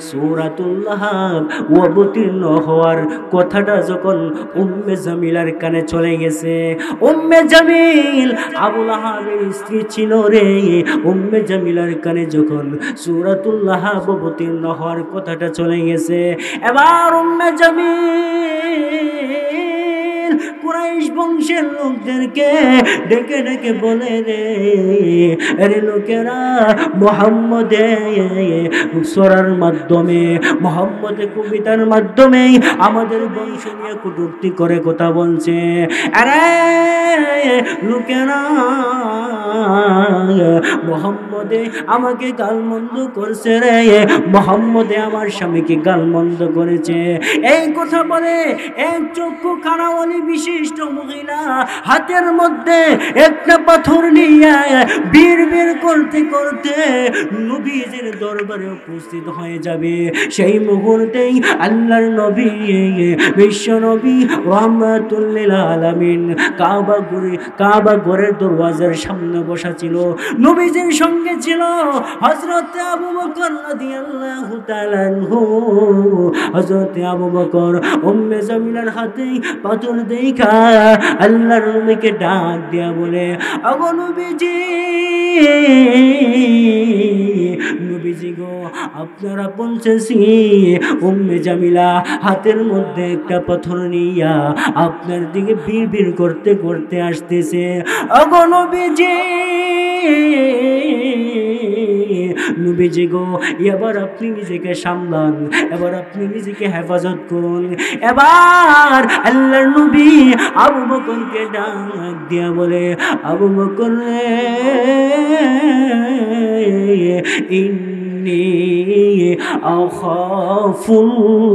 সূরাতুল লাহাব অবতীর্ণ হওয়ার কথাটা যখন উম্মে জামিলার কানে চলে গেছে, উম্মে জামিল আবু লাহাবের স্ত্রী ছিল রে, উম্মে জামিলার কানে যখন সূরাতুল লাহাব অবতীর্ণ হওয়ার কথাটা চলে গেছে, এবার উম্মে জামিল কুরাইশ বংশের লোকদেরকে ডেকে ডেকে বলে, রে লোকেরা, মুহাম্মদের সূরার মাধ্যমে, মুহাম্মদের কবিতার মাধ্যমে আমাদের বংশ নিয়ে কটূক্তি করে কথা বলছে। আরে লোকেরা, মুহাম্মদে আমাকে গালমন্দ করছে রে, মুহাম্মদে আমার স্বামীকে গালমন্দ করেছে। এই কথা বলে এক চক্ষু কানাওয়ালি বিশিষ্ট মহিলা হাতের মধ্যে একটা পাথর নিয়ে বীর বীর করতে করতে নবীজির দরবারে উপস্থিত হয়ে যাবে। সেই মুহূর্তেই আল্লাহর নবী, বিশ্ব নবী রাহমাতুল লিল আলামিন কাবা ঘরের দরওয়াজার সামনে বসা ছিল। নবীজির সঙ্গে ছিল হযরত আবু বকর রাদিয়াল্লাহু তাআলা আনহু। হযরত আবু বকর উম্মে জামিলার হাতে পাথর দেখা আল্লাহর নবীকে ডাক দিয়া বলে, ওগো নবীজি, নবীজি গো, আপনারা বলছেছি উম্মে জামিলা হাতের মধ্যে একটা পাথর নিয়া আপনার দিকে বীর বীর করতে করতে আসতেছে। ওগো নবীজি, নবীজি গো, এবার আপনি নিজেকে সামলান, এবার আপনি নিজেকে হেফাজত করুন। এবার আল্লাহর নবী আবু বকরকে ডাক দিয়া বলে, আবু বকর রে, ইন্নী আখাফুল্লাহ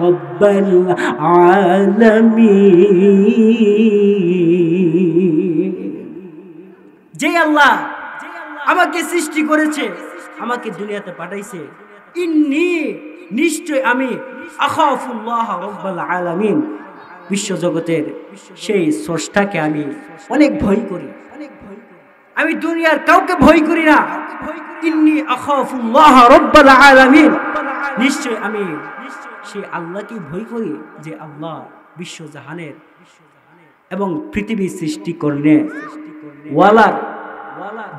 রাব্বাল আলামিন। যে আল্লাহ আমাকে সৃষ্টি করেছে, আমাকে দুনিয়াতে পাঠাইছে, ইন্নী নিশ্চয় আমি আখাফুল্লাহ রাব্বাল আলামিন, বিশ্বজগতের সেই স্রষ্টাকে আমি অনেক ভয় করি। আমি দুনিয়ার কাউকে ভয় করি না। ইন্নী আখাফুল্লাহ রাব্বাল আলামিন, নিশ্চয় আমি সেই আল্লাহকে ভয় করি যে আল্লাহ বিশ্বজাহানের এবং পৃথিবী সৃষ্টি করলে ওয়ালা,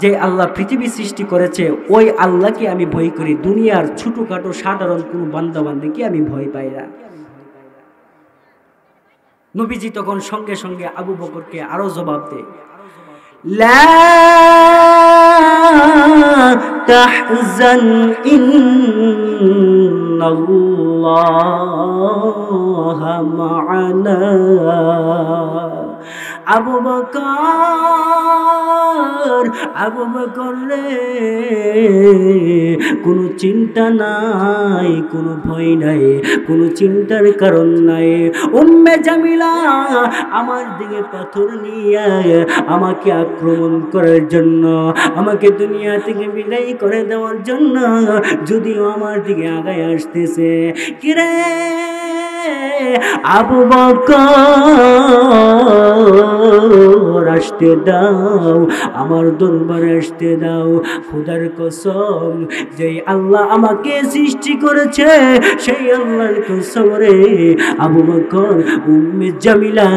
যে আল্লাহ পৃথিবী সৃষ্টি করেছে ওই আল্লাহকে আমি ভয় করি, দুনিয়ার ছোটখাটো সাধারণ কোনো বান্দা বান্দিকে আমি ভয় পাই না। নবীজি তখন সঙ্গে সঙ্গে আবু বকরকে আরো জবাব দেয়, লা তাহজান ইন্নাল্লাহা মা'ানা। আবু বকর রে, কোনো চিন্তা নাই, কোনো ভয় নাই, কোনো চিন্তার কারণ নাই। উম্মে জামিলা আমার দিকে পাথর নিয়ে আমাকে আক্রমণ করার জন্য, আমাকে দুনিয়া থেকে বিদায় করে দেওয়ার জন্য যদিও আমার দিকে আগায় আসতেছে। কিরে আবু বকর, আসতে দাও, আমার দরবারে আসতে দাও। খোদার কসম, যেই আল্লাহ আমাকে সৃষ্টি করেছে সেই আল্লাহর কসম রে, আবু বকর উম্মে জামিলা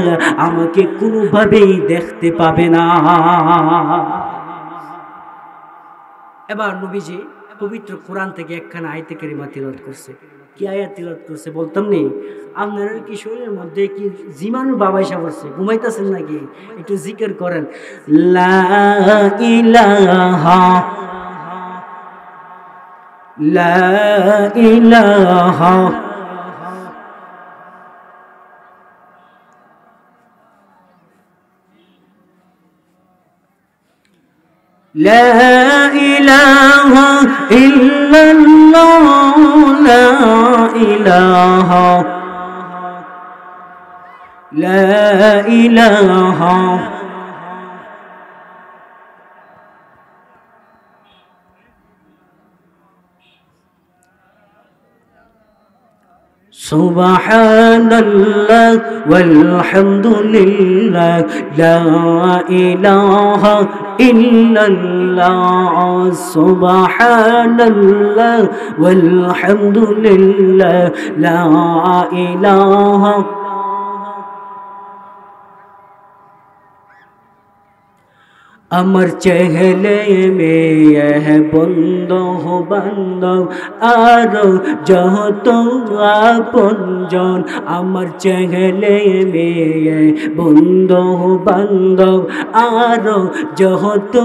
আমাকে কোনোভাবেই দেখতে পাবে না। এবার নবীজি পবিত্র কোরআন থেকে একখানা আয়াতে কারিমা তিলাওয়াত করছে। কি আয়াত তিলাওয়াত করছে বলতাম নেই? আপনার কি শরীরের মধ্যে কি জীবাণু বাবাইসা পড়ছে? ঘুমাইতেছেন নাকি? একটু জিকির করেন, লা ইলাহা লা ইলাহা لا إله إلا الله لا إله لا إله سبحان الله والحمد لله لا إله إلا الله سبحان الله والحمد لله لا إله আমার চেহলে মেয়ে বন্ধু বান্ধব আরো যত আপনজন, আমার চেহলে মেয়ে বন্ধু বান্ধব আরো যত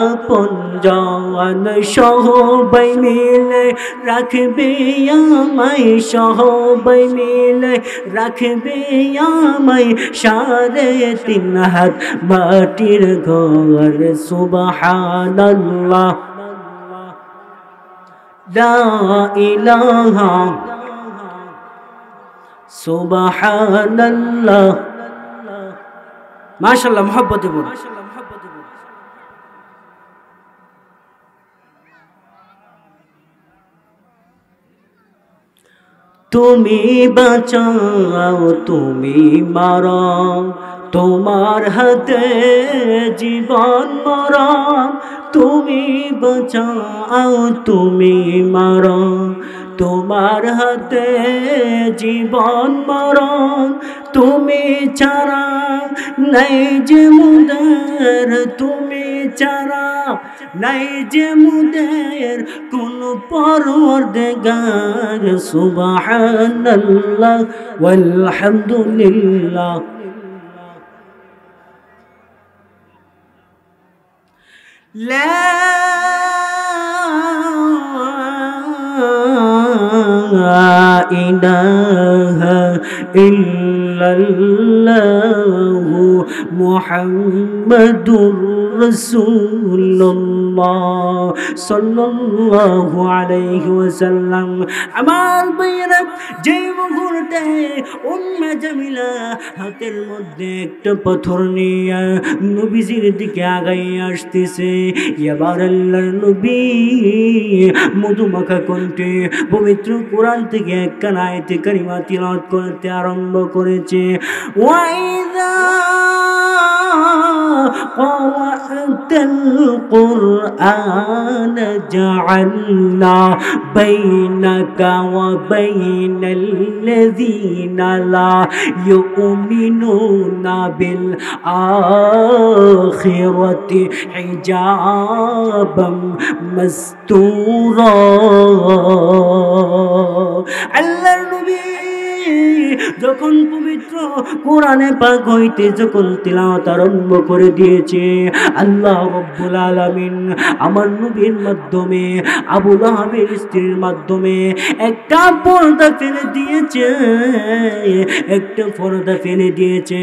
আপনজন, সবাই মিলে রাখবে আমায়, সবাই মিলে রাখবে আমায়, 3.5 হাত মাটির ঘর। সুবহানাল্লাহ লা ইলাহা সুবহানাল্লাহ। মাশাআল্লাহ, মুহাব্বতে বলুন। তুমি বাঁচাও তুমি মারো, তোমার হাতে জীবন মরণ। তুমি বাঁচাও তুমি মারো, তোমার হাতে জীবন মরণ। তুমি ছাড়া নাই যে মুদের, তুমি ছাড়া নাই যে মুদের কোন পরওয়ারদিগার। সুবহানাল্লাহ ওয়ালহামদুলিল্লাহ। لا إله إلا الله محمد رسول الله صلى الله عليه وسلم। আমার ভাইরা, যে মুহূর্তে উম্মে জামিলা হাতের মধ্যে একটা পাথর নিয়ে নবীজির দিকে আগায় আসতেছে, এবার আল্লাহর নবী মধুমাখা কণ্ঠে পবিত্র কোরআন থেকে একখানা আয়াতে কারিমা তিলাওয়াত করতে আরম্ভ করেছে। ওয়াইদা قرأت القرآن جعلنا بينك وبين الذين لا يؤمنون بالآخرة حجابا مستورا আল্লাহর নবী যখন পবিত্র কোরআনে পাক হইতে যখন তিলাওয়াত আরম্ভ করে দিয়েছে আল্লাহ রাব্বুল আলামিন আমার নবীর মাধ্যমে আবু লাহাবের স্ত্রীর মাধ্যমে একটা পর্দা ফেলে দিয়েছে, একটা পর্দা ফেলে দিয়েছে।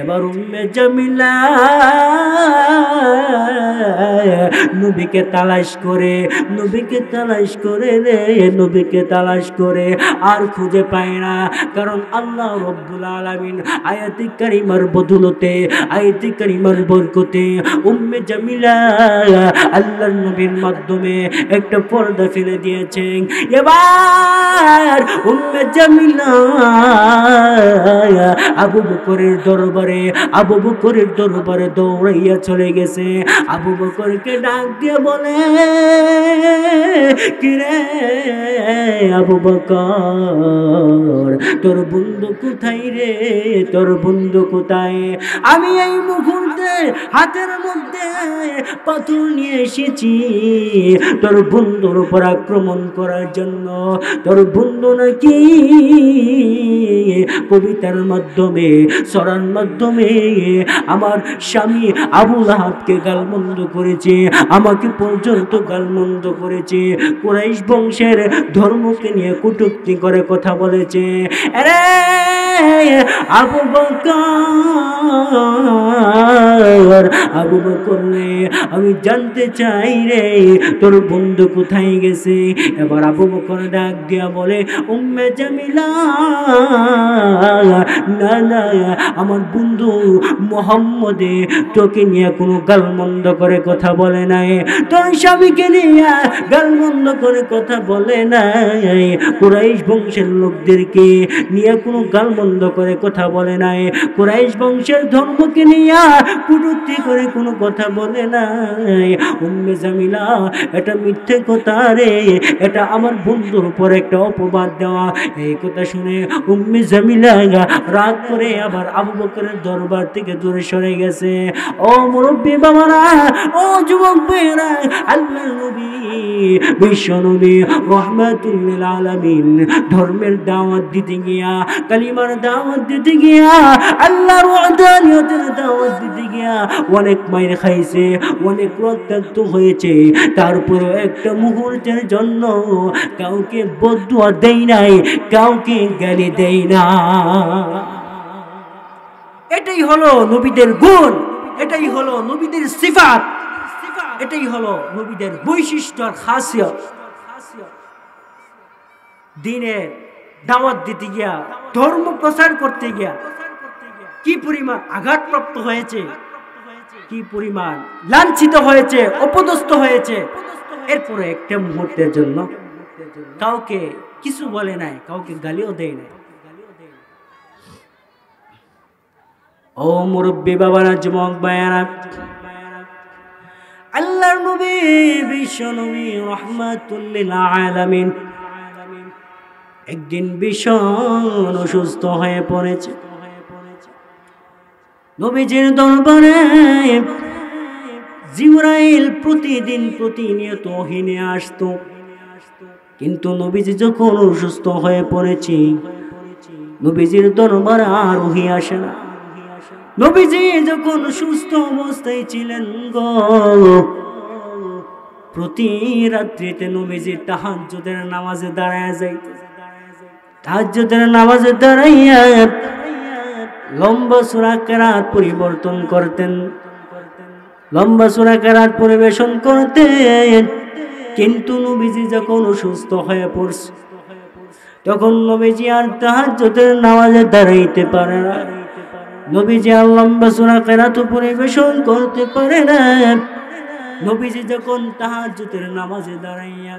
এবার উম্মে জামিলা নবীকে তালাশ করে রে নবীকে তালাশ করে আর খুঁজে পায় না। কারণ আল্লাহ রাব্বুল আলামিন আয়াতে কারিমার বদৌলতে আয়াতে কারিমার বরকতে উম্মে জামিলা আল্লাহর নবীর মাধ্যমে একটা পর্দা ফেলে দিয়েছেন। এবার উম্মে জামিলা আবু বকরের দরবারে দৌড়াইয়া চলে গেছে। আবু বকরকে ডাক দিয়ে বলে, কিরে আবু বকর, তোর বন্ধু কোথায় রে, তোর বন্ধু কোথায়? আমি এই মুহূর্তে হাতের মধ্যে পাথর নিয়ে এসেছি তোর বন্ধুর উপর আক্রমণ করার জন্য। তোর বন্ধু নাকি কবিতার মাধ্যমে সরার মাধ্যমে আমার স্বামী আবু লাহাবকে গালমন্দ করেছে, আমাকে পর্যন্ত গালমন্দ করেছে, কুরাইশ বংশের ধর্মকে নিয়ে কটূক্তি করে কথা বলেছে। আরে আবু বকর রে, আমি জানতে চাই রে তোর বন্ধু কোথায় গেছে। এবার আবু বকর ডাক দিয়া বলে, উম্মে জামিলা, না না, আমার বন্ধু মুহাম্মদে তোকে নিয়ে কোনো গালমন্দ করে কথা বলে নাই, তোর স্বামীকে নিয়ে গালমন্দ করে কথা বলে নাই, কুরাইশ বংশের লোকদেরকে নিয়ে কোনো গালমন্দ করে কথা বলে নাই, কুরাইশ বংশের ধর্মকে নিয়ে কটূক্তি করে কোনো কথা বলে নাই। উম্মে জামিলা, এটা মিথ্যে কথা রে, এটা আমার বন্ধুর উপর একটা অপবাদ দেওয়া। এই কথা শুনে উম্মে জামিলা রাগ করে আবার আবু বকরের দরবার থেকে দূরে সরে গেছে। ও মুরব্বী বাবারা, ও যুবক ভাইরা, আল্লাহর নবী বিশ্ব নবী রাহমাতুল লিল আলামিন ধর্মের দাওয়াত দিতে গিয়া, কালিমার দাওয়াত দিতে গিয়া, আল্লাহর ওয়াহদানিয়তের দাওয়াত দিতে গিয়া অনেক মাইর খাইছে, অনেক রক্তাক্ত হয়েছে, তারপরে একটা মুহূর্তের জন্য কাউকে বদদুয়া দেই নাই, কাউকে গালি দেই না। এটাই হলো নবীদের গুণ, এটাই হলো নবীদের সিফাত, এটাই হলো নবীদের বৈশিষ্ট্য আর খাসিয়ত। দ্বীনের দাওয়াত দিতে গিয়া, ধর্ম প্রচার করতে গিয়া কি পরিমাণ আঘাতপ্রাপ্ত হয়েছে, কি পরিমাণ লাঞ্ছিত হয়েছে, অপদস্থ হয়েছে, এরপরে একটা মুহূর্তের জন্য কাউকে কিছু বলে নাই, কাউকে গালিও দেয় নাই। ও মুরব্বী বাবারা, যুবক ভাইয়ারা, আল্লাহর নবী বিশ্ব নবী রাহমাতুল লিল আলামিন একদিন ভীষণ অসুস্থ হয়ে পড়েছে। নবীজির দরবারে জিবরাইল প্রতিনিয়ত ওহী নিয়ে আসতো, কিন্তু নবীজি যখন অসুস্থ হয়ে পড়েছে, নবীজির দরবারে আর ওহী আসে না। নবীজি যখন সুস্থ অবস্থায় ছিলেন গো, প্রতি রাত্রিতে নবীজি তাহাজ্জুদের নামাজে দাঁড়ায় যাইত। তাহাজ্জুদের নামাজে দাঁড়াইয়া লম্বা সূরা কেরাত পরিবর্তন করতেন, লম্বা সূরা কেরাত পরিবেশন করতেন। কিন্তু নবীজি যখন অসুস্থ হয়ে পড়ছে, তখন নবীজি আর তাহাজ্জুদের নামাজে দাঁড়াইতে পারে না, নবীজি আর লম্বা সূরা কেরাত পরিবেশন করতে পারে না। নবীজি যখন তাহাজ্জুদের নামাজে দাঁড়াইয়া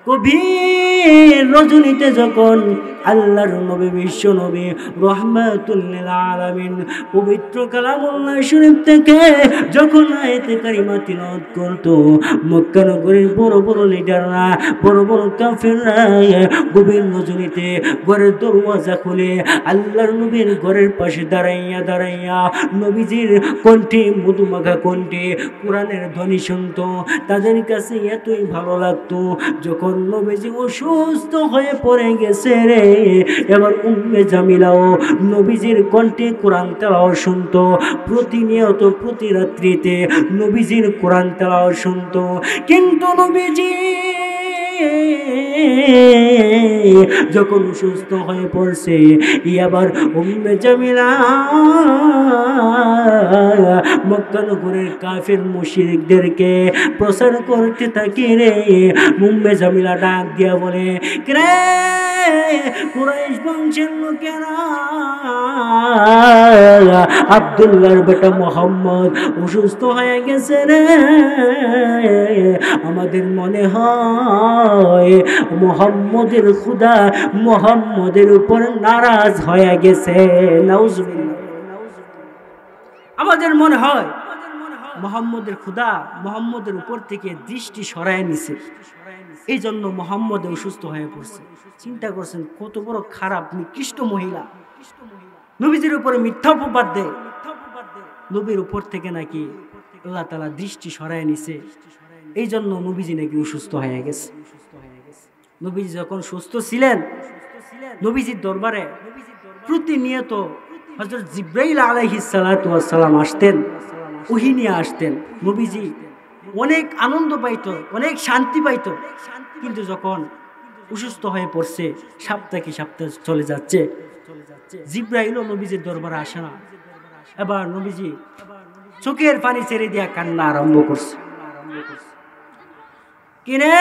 গভীর রজনীতে যখন আল্লাহর নবী বিশ্ব নবী রহমাতুল লিল আলামিন পবিত্র কালামুল্লাহ শরীফ থেকে যখন আয়াতে কারিমা তিলাওয়াত করত, মক্কা নগরীর বড় বড় লিডাররা, বড় বড় কাফেররা গভীর রজনীতে ঘরের দরওয়াজা খুলে আল্লাহর নবীর ঘরের পাশে দাঁড়াইয়া দাঁড়াইয়া নবীজির কণ্ঠে মধুমাখা কণ্ঠে কোরআনের ধ্বনি শুনত। তাদের কাছে এতই ভালো লাগতো। যখন নবীজি অসুস্থ হয়ে পড়ে গেছে রে, এবার উম্মে জামিলাও নবীজির কণ্ঠে কোরআন তেলাওয়াত শুনতো। প্রতিনিয়ত প্রতি রাত্রিতে নবীজির কোরআন তেলাওয়াত শুনতো। কিন্তু নবীজি যখন সুস্থ হয়ে পড়ছে, আবার উম্মে জামিলা মক্কা নগরের কাফের মুশরিকদেরকে প্রচার করতে থাকি রে। উম্মে জামিলা ডাক দিয়া বলে, রে কুরাইশ বংশের লোকেরা, আব্দুল্লাহর বেটা মোহাম্মদ অসুস্থ হয়ে গেছে রে। আমাদের মনে হয় মোহাম্মদের খুদা মোহাম্মদের উপর নারাজ হয়ে গেছে। নাউজুবিল্লাহ। আমাদের মনে হয় মোহাম্মদের খুদা মোহাম্মদের উপর থেকে দৃষ্টি সরায় নিছে, এই জন্য মোহাম্মদ অসুস্থ হয়ে পড়ছে। চিন্তা করছেন কত বড় খারাপ নিকৃষ্ট মহিলা, নবীজির উপরে মিথ্যা অপবাদ দেয়। নবীর উপর থেকে নাকি আল্লাহ তাআলা দৃষ্টি সরায় নিছে, এই জন্য নবীজি নাকি অসুস্থ হয়ে গেছে। নবীজি যখন সুস্থ ছিলেন, নবীজির দরবারে প্রতিনিয়ত হযরত জিবরাইল আলাইহিস সালাতু ওয়াস সালাম আসতেন, ওহী নিয়ে আসতেন। নবীজি অনেক আনন্দ পাইত, অনেক শান্তি পাইত। কিন্তু যখন অসুস্থ হয়ে পড়ছে, সপ্তাহ চলে যাচ্ছে, জিবরাইলও নবীজির দরবারে আসে না। এবার নবীজি চোখের পানি ছেড়ে দিয়া কান্না আরম্ভ করছে। কিরে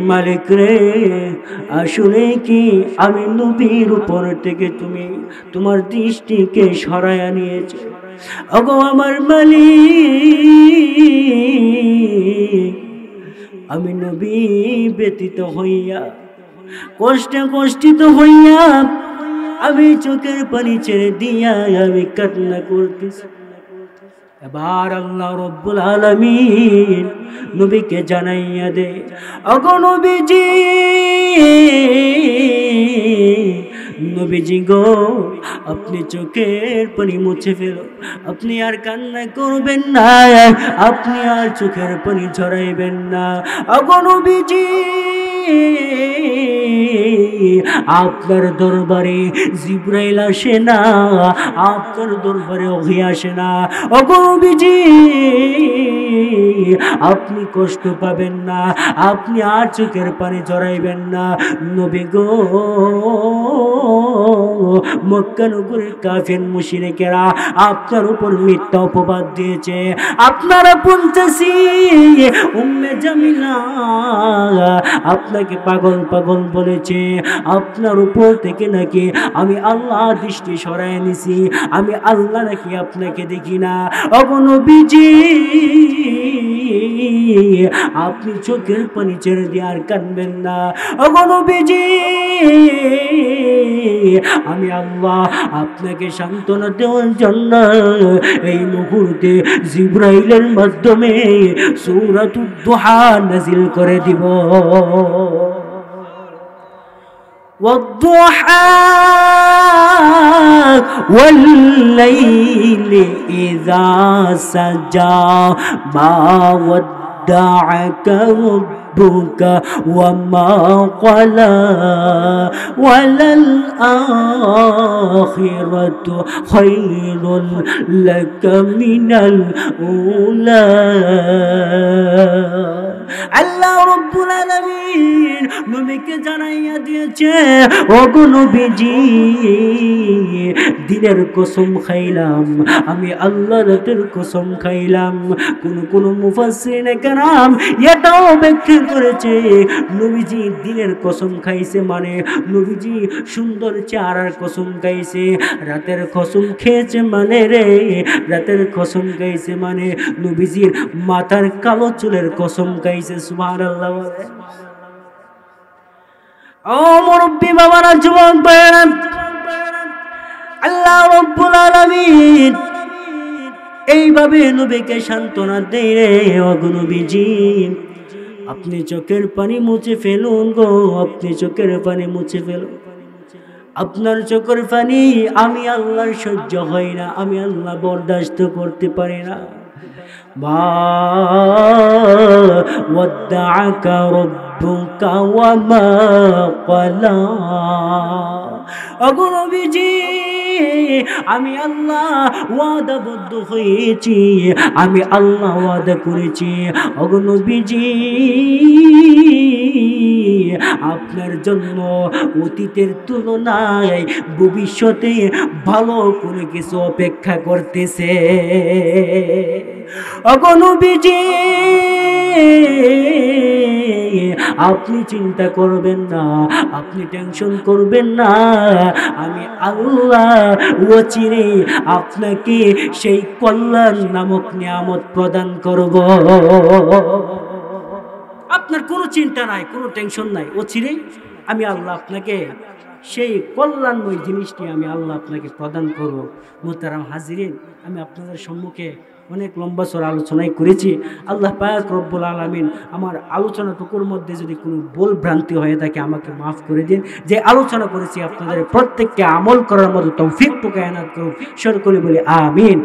মালিক রে, আসলে কি আমি নবীর উপর থেকে তুমি তোমার দৃষ্টিকে সরাইয়া নিয়েছ? ওগো আমার মালিক, আমি নবী ব্যতীত হইয়া কষ্টিত হইয়া আমি চোখের পানি ছেড়ে দিয়া আমি কান্না করতেছি। এবার আল্লাহ রব্বুল আলামিন নবীকে জানাইয়া দে, ওগো নবীজি, নবীজি গো, আপনি চোখের পানি মুছে ফেলো, আপনি আর কান্না করবেন না, আপনি আর চোখের পানি ঝরাইবেন না। ওগো নবীজি, আপনার দরবারে জিবরাইল আসে না, আপনার দরবারে ওহী আসে না। ওগো নবীজি, আপনি কষ্ট পাবেন না, আপনি আর চোখের পানি ঝরাইবেন না। নবী গো, মক্কা নগরের কাফের মুশরিকেরা আপনার উপর মিথ্যা অপবাদ দিয়েছে। আপনারা বলতেছি উম্মে জামিলা আপনাকে পাগল পাগল বলেছে, আপনার উপর থেকে নাকি আমি আল্লাহ দৃষ্টি সরায় নিছি, আমি আল্লাহ নাকি আপনাকে দেখি না। ওগো নবীজি, আপনি চোখের পানি ছেড়ে দিয়ে আর কাঁদবেন না। ওগো নবীজি, আমি আল্লাহ আপনাকে সান্ত্বনা দেওয়ার জন্য এই মুহূর্তে জিবরাইলের মাধ্যমে সূরাতুদ দুহা নাযিল করে দিব। والضحى والليل إذا سجى ما ودعك ربك وما قلى وللآخرة خير لك من الأولى। আল্লাহ রাব্বুল আলামিন নবীকে জানাইয়া দিয়েছে, ওগো নবীজি, দিনের কসম খাইলাম, আমি আল্লাহ রাতের কসম খাইলাম। কোন মুফাসসিরিনে কেরাম এটাও ব্যাখ্যা নাজিল করেছে। নবীজি দিনের কসম খাইছে, মানে নবীজি সুন্দর চেহারার কসম খাইছে, রাতের কসম খেয়েছে মানে রে, রাতের কসম খাইছে মানে নবীজির মাথার কালো চুলের কসম খাইছে। সুবহানাল্লাহ। ও মুরব্বি বাবারা, যুবক ভাইয়েরা, আল্লাহ রাব্বুল আলামিন এইভাবে নবীকে সান্ত্বনা দেয় রে। ওগো নবীজি, আপনি চোখের পানি মুছে ফেলুন গো, আপনি চোখের পানি মুছে ফেলুন। আপনার চোখের পানি আমি আল্লাহর সহ্য হয় না, আমি আল্লাহ বরদাস্ত করতে পারি না। মা ওয়াদ্দাআকা রাব্বুকা ওয়া মা ক্বালা। ওগো নবীজি, আমি আল্লাহ ওয়াদাবদ্ধ হয়েছি, আমি আল্লাহ ওয়াদা করেছি। ওগো নবীজি, আপনার জন্য অতীতের তুলনায় ভবিষ্যতে ভালো কোনো কিছু অপেক্ষা করতেছে। ওগো নবীজি, আপনি চিন্তা করবেন না, আপনি টেনশন করবেন না, আমি আল্লাহ অচিরে আপনাকে সেই কল্যাণ নামক নিয়ামত প্রদান করব। আপনার কোনো চিন্তা নাই, কোনো টেনশন নাই, অচিরে আমি আল্লাহ আপনাকে সেই কল্যাণময় জিনিসটি আমি আল্লাহ আপনাকে প্রদান করব। মুহতারাম হাজিরিন, আমি আপনাদের সম্মুখে অনেক লম্বা চড়া আলোচনাই করেছি। আল্লাহ পাক রব্বুল আলামিন আমার আলোচনাটুকুর মধ্যে যদি কোনো ভুল ভ্রান্তি হয়ে থাকে আমাকে মাফ করে দিন। যে আলোচনা করেছি আপনাদের প্রত্যেককে আমল করার মতো তৌফিক টুকু এনায়েত করুন। সকলে বলি আমিন।